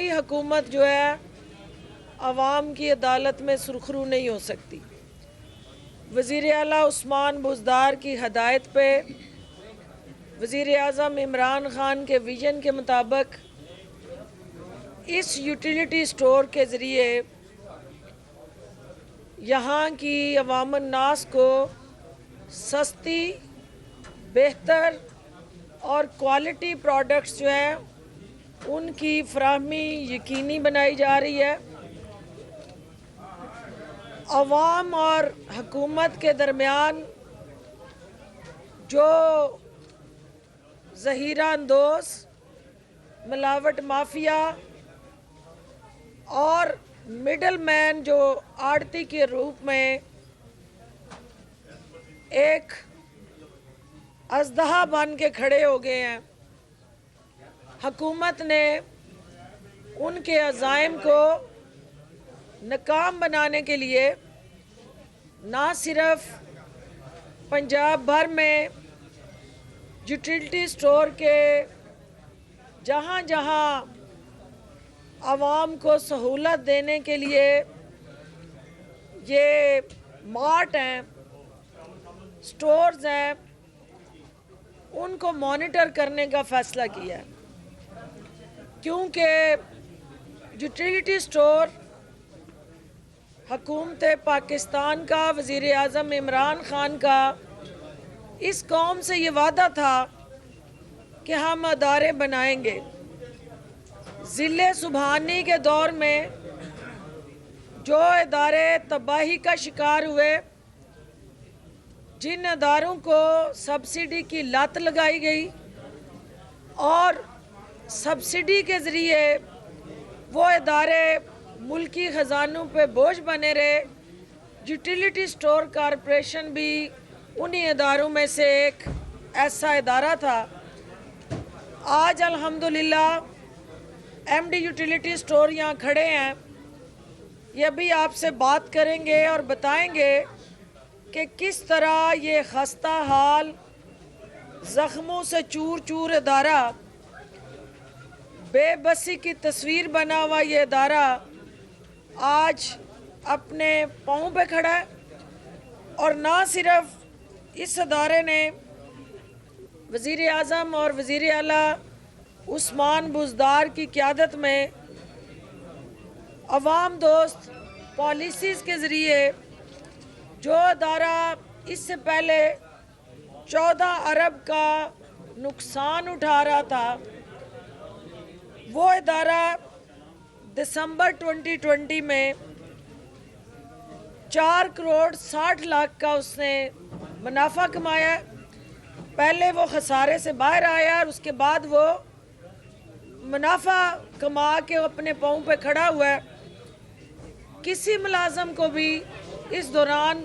कोई हुकूमत जो है आवाम की अदालत में सुरखरू नहीं हो सकती। वज़ीर आला उस्मान बुज़दार की हदायत पे वज़ीर आज़म इमरान ख़ान के विजन के मुताबिक इस यूटिलिटी स्टोर के ज़रिए यहाँ की अवाम नास को सस्ती, बेहतर और क्वालिटी प्रोडक्ट्स जो हैं उनकी फराहमी यकीनी बनाई जा रही है। अवाम और हुकूमत के दरमियान जो ज़हीरा अंदोज़, मिलावट माफिया और मिडल मैन जो आड़ती के रूप में एक अज़दहा बन के खड़े हो गए हैं, हुकूमत ने उनके अज़ाइम को नाकाम बनाने के लिए ना सिर्फ पंजाब भर में यूटिलिटी स्टोर के जहाँ जहाँ आवाम को सहूलत देने के लिए ये मार्ट हैं, स्टोर्स हैं, उनको मॉनिटर करने का फ़ैसला किया है, क्योंकि यूटिलिटी स्टोर हुकूमत पाकिस्तान का, वज़ीर आज़म इमरान ख़ान का इस कौम से ये वादा था कि हम अदारे बनाएंगे। ज़िले सुबहानी के दौर में जो अदारे तबाही का शिकार हुए, जिन अदारों को सब्सिडी की लत लगाई गई और सब्सिडी के ज़रिए वो अदारे मुल्की ख़जानों पे बोझ बने रहे, यूटिलिटी स्टोर कॉरपोरेशन भी उन्हीं अदारों में से एक ऐसा अदारा था। आज अल्हम्दुलिल्लाह एमडी यूटिलिटी स्टोर यहाँ खड़े हैं, ये भी आपसे बात करेंगे और बताएंगे कि किस तरह ये खस्ता हाल, ज़ख्मों से चूर चूर अदारा, बेबसी की तस्वीर बना हुआ ये अदारा आज अपने पाँव पे खड़ा है। और ना सिर्फ इस अदारे ने वज़ीर आज़म और वज़ीर आला उस्मान बुज़दार की क़यादत में अवाम दोस्त पॉलिसीज़ के ज़रिए जो अदारा इससे पहले 14 अरब का नुकसान उठा रहा था, वो अदारा दिसंबर 2020 में 4 करोड़ 60 लाख का उसने मुनाफा कमाया। पहले वो खसारे से बाहर आया और उसके बाद वो मुनाफा कमा के अपने पाँव पे खड़ा हुआ है। किसी मुलाजम को भी इस दौरान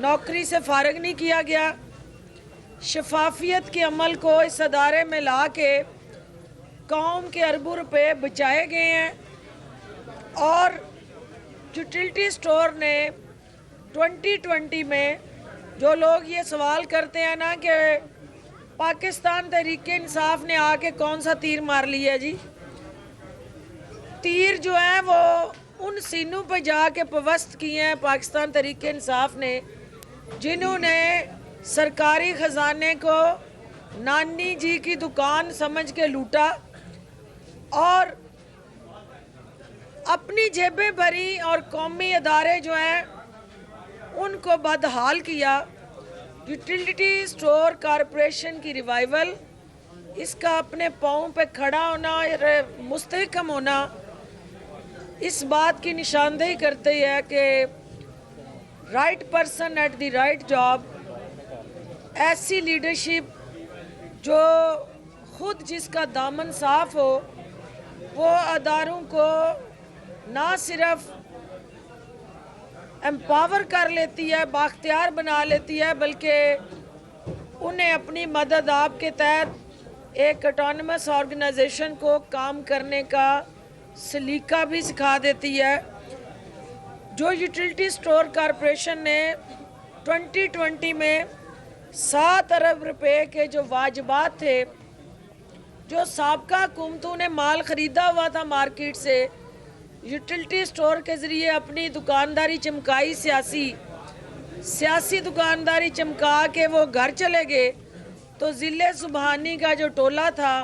नौकरी से फारिग नहीं किया गया। शफाफियत के अमल को इस अदारे में ला के कौम के अरबों रुपए बचाए गए हैं। और यूटिलिटी स्टोर ने 2020 में, जो लोग ये सवाल करते हैं ना कि पाकिस्तान तहरीके इंसाफ ने आके कौन सा तीर मार लिया जी, तीर जो है वो उन सीनों पे जाके पवस्त किए हैं पाकिस्तान तहरीके इंसाफ ने, जिन्होंने सरकारी ख़जाने को नानी जी की दुकान समझ के लूटा और अपनी जेबें भरी और कौमी अदारे जो हैं उनको बदहाल किया। यूटिलिटी स्टोर कॉरपोरेशन की रिवाइवल, इसका अपने पाँव पे खड़ा होना और मुस्तहकम होना इस बात की निशानदेही करती है कि right person at the right job, ऐसी लीडरशिप जो खुद जिसका दामन साफ हो, वो अदारों को ना सिर्फ एम्पावर कर लेती है, बाख्तियार बना लेती है, बल्कि उन्हें अपनी मदद आपके तहत एक ऑटोनमस ऑर्गेनाइजेशन को काम करने का सलीका भी सिखा देती है। जो यूटिलिटी स्टोर कॉरपोरेशन ने 2020 में 7 अरब रुपए के जो वाजिबात थे जो साबका हुकूमतों ने माल ख़रीदा हुआ था मार्केट से, यूटिलिटी स्टोर के ज़रिए अपनी दुकानदारी चमकाई, सियासी दुकानदारी चमका के वो घर चले गए, तो ज़िले सुबहानी का जो टोला था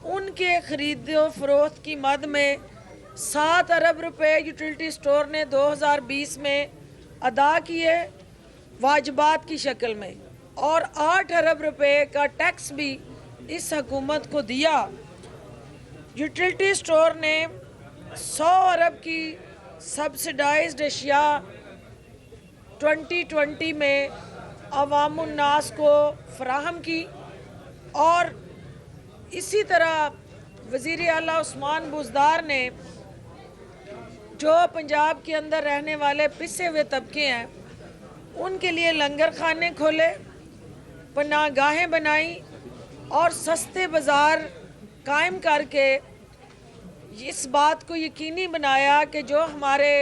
उनके ख़रीदो फरोख्त की मद में 7 अरब रुपए यूटिलिटी स्टोर ने 2020 में अदा किए वाजबात की शक्ल में, और 8 अरब रुपए का टैक्स भी इस हुकूमत को दिया। यूटिलिटी स्टोर ने 100 अरब की सब्सिडाइज्ड अशिया 2020 में अवामुन्नास को फराहम की, और इसी तरह वज़ीर आला उस्मान बुज़दार ने जो पंजाब के अंदर रहने वाले पिसे हुए तबके हैं उनके लिए लंगर खाने खोले, पनाहगाहें बनाई और सस्ते बाज़ार कायम करके इस बात को यकीनी बनाया कि जो हमारे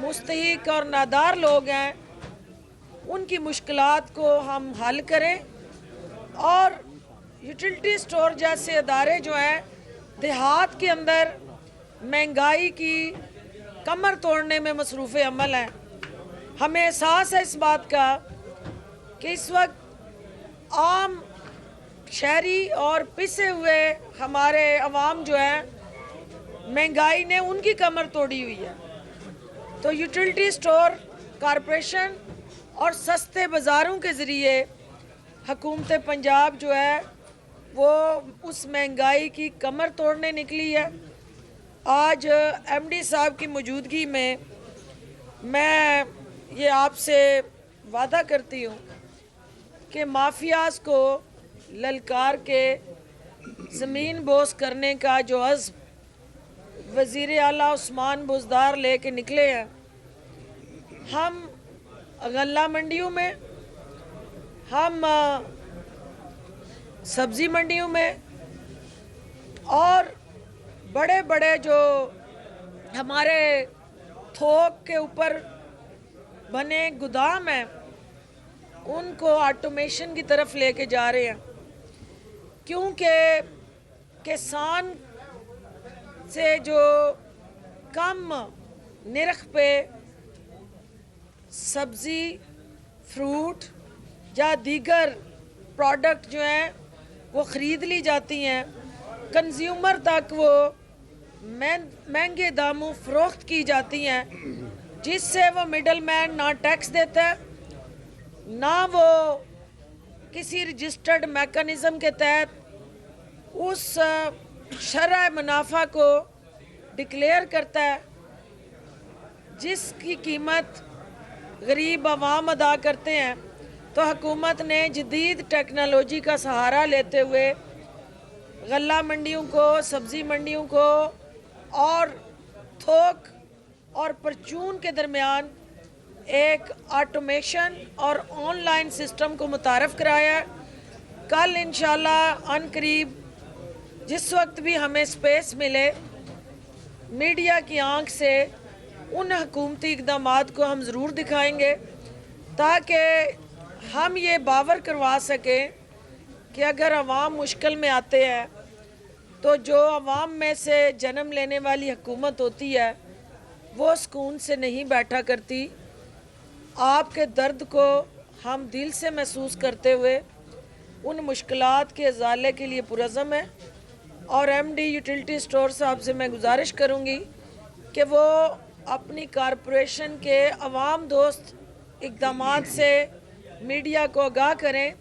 मुस्तहिक और नादार लोग हैं उनकी मुश्किलात को हम हल करें। और यूटिलिटी स्टोर जैसे अदारे जो हैं देहात के अंदर महंगाई की कमर तोड़ने में मसरूफ़ अमल हैं। हमें एहसास है इस बात का कि इस वक्त आम शहरी और पिसे हुए हमारे अवाम जो हैं महंगाई ने उनकी कमर तोड़ी हुई है। तो यूटिलिटी स्टोर कॉरपोरेशन और सस्ते बाज़ारों के ज़रिए हुकूमत पंजाब जो है वो उस महंगाई की कमर तोड़ने निकली है। आज एमडी साहब की मौजूदगी में मैं ये आपसे वादा करती हूँ कि माफियाज को ललकार के ज़मीन बोस करने का जो अज़्म वज़ीर आला उस्मान बुज़दार ले के निकले हैं, हम गल्ला मंडियों में, हम सब्ज़ी मंडियों में और बड़े बड़े जो हमारे थोक के ऊपर बने गोदाम हैं उनको ऑटोमेशन की तरफ लेके जा रहे हैं, क्योंकि किसान से जो कम निर्ख पे सब्ज़ी, फ्रूट या दीगर प्रोडक्ट जो हैं वो ख़रीद ली जाती हैं, कंज्यूमर तक वो महंगे दामों फ़रोख्त की जाती हैं, जिससे वो मिडल मैन ना टैक्स देता है, ना वो किसी रजिस्टर्ड मैकेनिज़्म के तहत उस शरअ मुनाफा को डिक्लेयर करता है जिसकी कीमत गरीब आवाम अदा करते हैं। तो हुकूमत ने जदीद टेक्नोलॉजी का सहारा लेते हुए गल्ला मंडियों को, सब्ज़ी मंडियों को और थोक और परचून के दरमियान एक ऑटोमेशन और ऑनलाइन सिस्टम को मुतारफ़ कराया। कल इंशाल्लाह अनकरीब जिस वक्त भी हमें स्पेस मिले मीडिया की आंख से उन हुकूमती इक़दामात को हम ज़रूर दिखाएंगे, ताकि हम ये बावर करवा सकें कि अगर अवाम मुश्किल में आते हैं तो जो अवाम में से जन्म लेने वाली हुकूमत होती है वो सुकून से नहीं बैठा करती। आपके दर्द को हम दिल से महसूस करते हुए उन मुश्किलात के इज़ाले के लिए पुरज़्म है, और एमडी यूटिलिटी स्टोर साहब से मैं गुजारिश करूँगी कि वो अपनी कॉरपोरेशन के अवाम दोस्त इक़दामात से मीडिया को आगाह करें,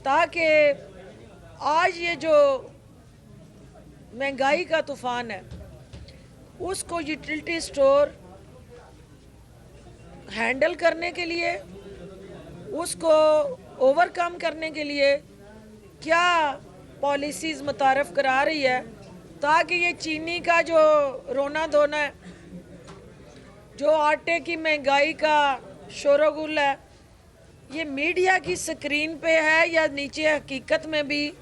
ताकि आज ये जो महंगाई का तूफ़ान है उसको यूटिलिटी स्टोर हैंडल करने के लिए, उसको ओवरकम करने के लिए क्या पॉलिसीज़ मुतारफ़ करा रही है, ताकि ये चीनी का जो रोना धोना है, जो आटे की महंगाई का शोरगुल है, ये मीडिया की स्क्रीन पे है या नीचे हकीकत में भी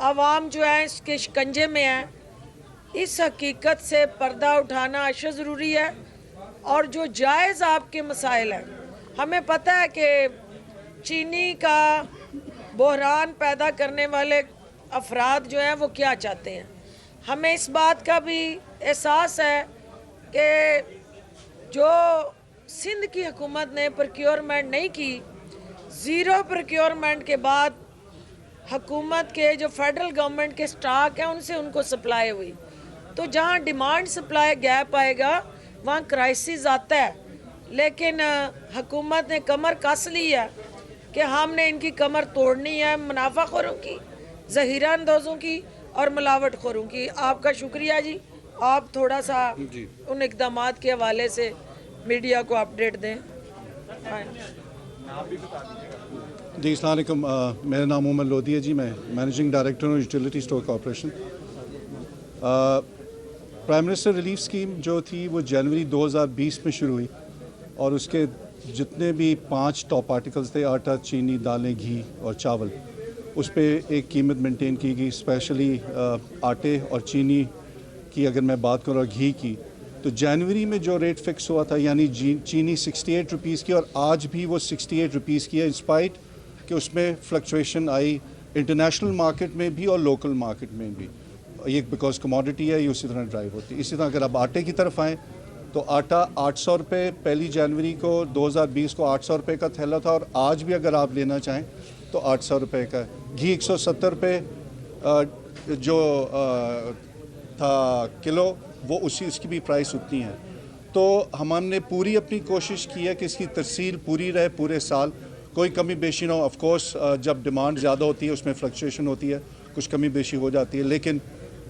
आवाम जो है इसके शिकंजे में है। इस हकीकत से पर्दा उठाना अशद ज़रूरी है। और जो जायज़ आपके मसाइल हैं, हमें पता है कि चीनी का बहरान पैदा करने वाले अफराद जो हैं वो क्या चाहते हैं। हमें इस बात का भी एहसास है कि जो सिंध की हुकूमत ने प्रोक्योरमेंट नहीं की, ज़ीरो प्रोक्योरमेंट के बाद हुकूमत के जो फेडरल गवर्नमेंट के स्टॉक हैं उनसे उनको सप्लाई हुई, तो जहाँ डिमांड सप्लाई गैप आएगा वहाँ क्राइसिस आता है। लेकिन हुकूमत ने कमर कस ली है कि हमने इनकी कमर तोड़नी है, मुनाफाखोरों की, ज़हीरा अंदाज़ों की और मिलावटखोरों की। आपका शुक्रिया जी, आप थोड़ा सा उन इक़दामात के हवाले से मीडिया को अपडेट दें। जी अस्सलाम वालेकुम, मेरा नाम मोहम्मद लोधी है जी, मैं मैनेजिंग डायरेक्टर हूँ utility store corporation. Prime minister relief scheme जो थी वो जनवरी 2020 में शुरू हुई और उसके जितने भी 5 टॉप आर्टिकल्स थे, आटा, चीनी, दालें, घी और चावल, उस पर एक कीमत मेंटेन की गई। स्पेशली आटे और चीनी की अगर मैं बात करूँ और घी की, तो जनवरी में जो रेट फिक्स हुआ था यानी चीनी 68 रुपीज़ की, और आज भी वो 68 रुपीज़ की है, इंस्पाइट कि उसमें फ्लक्चुएशन आई इंटरनेशनल मार्केट में भी और लोकल मार्केट में भी। ये बिकॉज कमोडिटी है, ये उसी तरह ड्राइव होती है। इसी तरह अगर आप आटे की तरफ आएँ तो आटा 800 रुपये 1 जनवरी को 2020 को 800 रुपये का थैला था, और आज भी अगर आप लेना चाहें तो 800 रुपये का है। घी 170 रुपये जो था किलो, वो इसकी भी प्राइस उतनी है। तो हमने पूरी अपनी कोशिश की है कि इसकी तरसील पूरी रहे पूरे साल, कोई कमी बेशी ना हो। ऑफ कोर्स जब डिमांड ज़्यादा होती है उसमें फ्लक्चुएशन होती है, कुछ कमी बेशी हो जाती है, लेकिन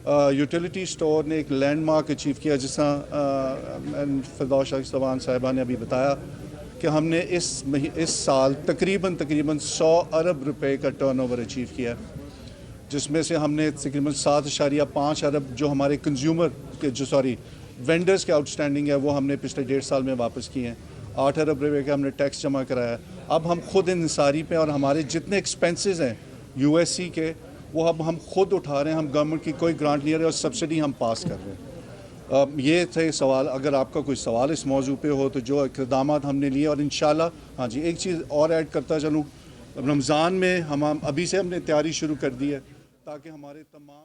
यूटिलिटी स्टोर ने एक लैंडमार्क अचीव किया, जिस तरह फिरदौस चौहान साहिबा ने अभी बताया कि हमने इस साल तकरीबन 100 अरब रुपए का टर्नओवर अचीव किया, जिसमें से हमने तकरीबन 7.5 अरब जो हमारे कंज्यूमर के वेंडर्स के आउटस्टैंडिंग है वो हमने पिछले 1.5 साल में वापस किए हैं। 8 अरब रुपये का हमने टैक्स जमा कराया। अब हम खुद इंसारी पे और हमारे जितने एक्सपेंसेस हैं यूएससी के, वो अब हम खुद उठा रहे हैं। हम गवर्नमेंट की कोई ग्रांट नहीं ले रहे और सब्सिडी हम पास कर रहे हैं। ये थे सवाल। अगर आपका कोई सवाल इस मौजू पे हो तो जो इक़दाम हमने लिए, और इंशाल्लाह हाँ जी, एक चीज़ और ऐड करता चलूँ, रमज़ान में हम अभी से हमने तैयारी शुरू कर दी है ताकि हमारे तमाम